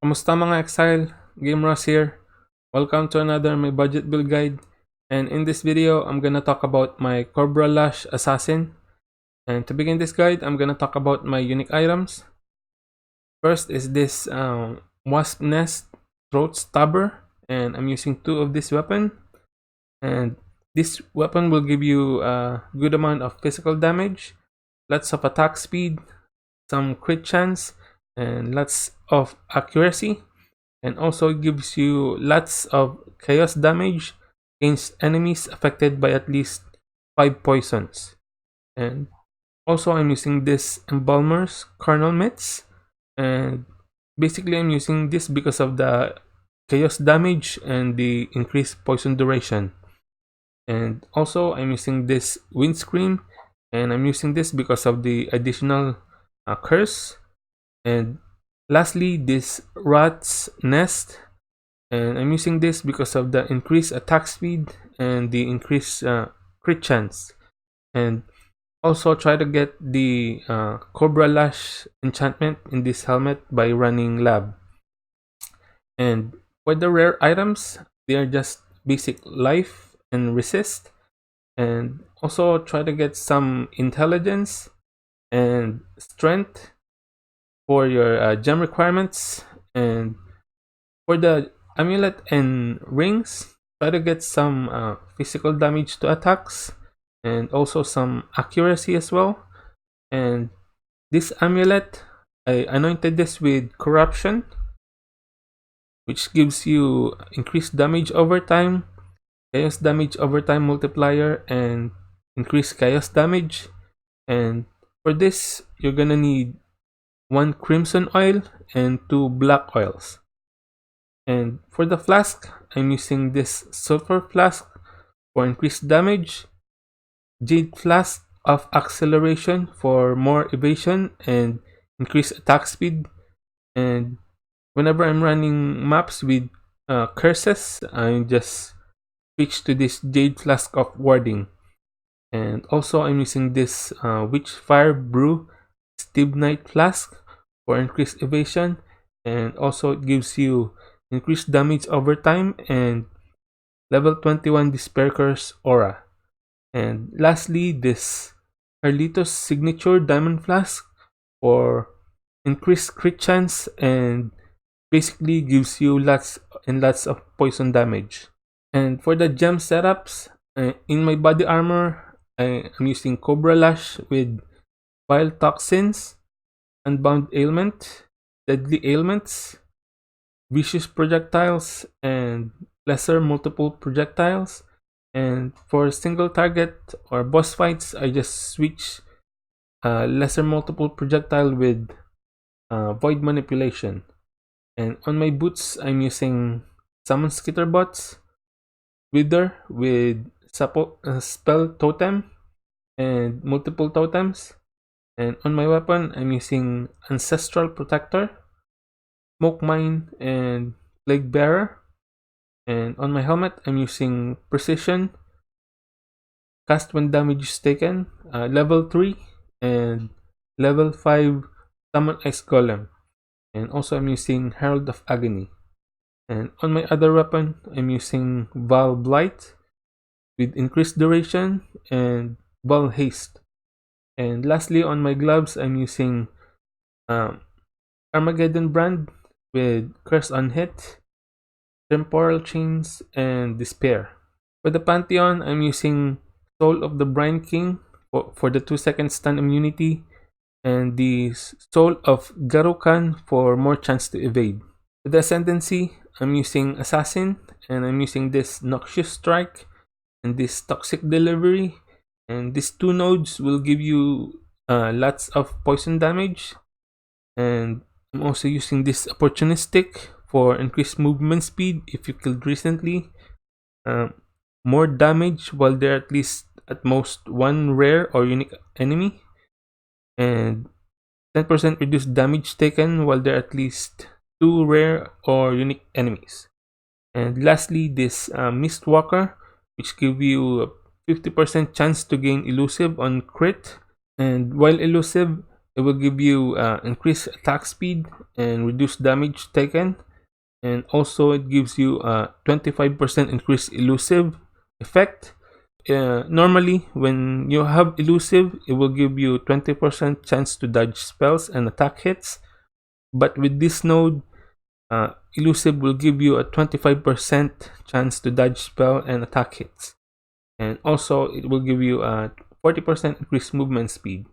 Kamusta mga Exile? Game Ross here. Welcome to another my budget build guide. And in this video, I'm gonna talk about my Cobra Lash Assassin. And to begin this guide, I'm gonna talk about my unique items. First is this Wasp Nest Throat Stabber, and I'm using 2 of this weapon. And this weapon will give you a good amount of physical damage, lots of attack speed, some crit chance, and lots of accuracy. And also gives you lots of chaos damage against enemies affected by at least 5 poisons. And also I'm using this Embalmer's Carnal Mitts, and basically I'm using this because of the chaos damage and the increased poison duration. And also I'm using this Windscream, and I'm using this because of the additional curse. And lastly, this Rat's Nest, and I'm using this because of the increased attack speed and the increased crit chance. And also try to get the Cobra Lash enchantment in this helmet by running lab. And for the rare items, they are just basic life and resist. And also try to get some intelligence and strength for your gem requirements. And for the amulet and rings, try to get some physical damage to attacks and also some accuracy as well. And this amulet, I anointed this with corruption, which gives you increased damage over time, chaos damage over time multiplier, and increased chaos damage. And for this, you're gonna need 1 crimson oil and 2 black oils. And for the flask, I'm using this sulfur flask for increased damage, jade flask of acceleration for more evasion and increased attack speed. And whenever I'm running maps with curses, I just switch to this jade flask of warding. And also I'm using this Witchfire Brew Stibnite flask for increased evasion, and also it gives you increased damage over time and level 21 Despair Curse aura. And lastly, this Carlitos Signature Diamond Flask for increased crit chance and basically gives you lots and lots of poison damage. And for the gem setups, in my body armor, I'm using Cobra Lash with Vile Toxins, Unbound Ailment, Deadly Ailments, Vicious Projectiles, and Lesser Multiple Projectiles. And for single target or boss fights, I just switch Lesser Multiple Projectile with Void Manipulation. And on my boots, I'm using Summon Skitterbots, Wither with Spell Totem and multiple totems. And on my weapon, I'm using Ancestral Protector, Smoke Mine, and Plague Bearer. And on my helmet, I'm using Precision, Cast when damage is taken, level 3, and level 5 Summon Ice Golem. And also I'm using Herald of Agony. And on my other weapon, I'm using Val Blight with increased duration and Val Haste. And lastly, on my gloves, I'm using Armageddon Brand with Curse on Hit, Temporal Chains, and Despair. For the Pantheon, I'm using Soul of the Brine King for the 2-second stun immunity, and the Soul of Garukan for more chance to evade. For the Ascendancy, I'm using Assassin, and I'm using this Noxious Strike and this Toxic Delivery. And these 2 nodes will give you lots of poison damage. And I'm also using this Opportunistic for increased movement speed if you killed recently. More damage while they're at most 1 rare or unique enemy. And 10% reduced damage taken while they're at least 2 rare or unique enemies. And lastly, this Mistwalker, which give you a 50% chance to gain elusive on crit. And while elusive, it will give you increased attack speed and reduced damage taken, and also it gives you a 25% increased elusive effect. Normally when you have elusive, it will give you 20% chance to dodge spells and attack hits, but with this node, elusive will give you a 25% chance to dodge spell and attack hits, and also it will give you a 40% increased movement speed.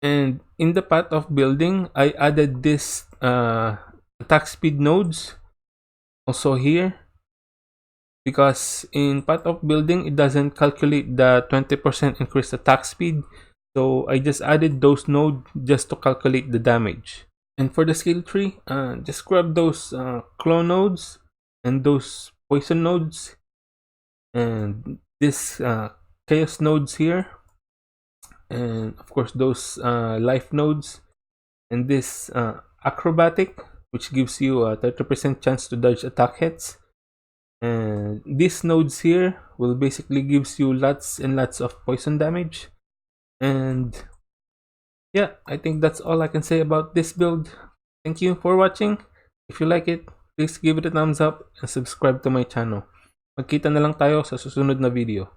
And in the path of building, I added this attack speed nodes also here, because in path of building it doesn't calculate the 20% increased attack speed, so I just added those nodes just to calculate the damage. And for the skill tree, just grab those claw nodes and those poison nodes and this chaos nodes here, and of course those life nodes, and this acrobatic, which gives you a 30% chance to dodge attack hits. And these nodes here will basically gives you lots and lots of poison damage. And yeah, I think that's all I can say about this build. Thank you for watching. If you like it, please give it a thumbs up and subscribe to my channel. Magkita na lang tayo sa susunod na video.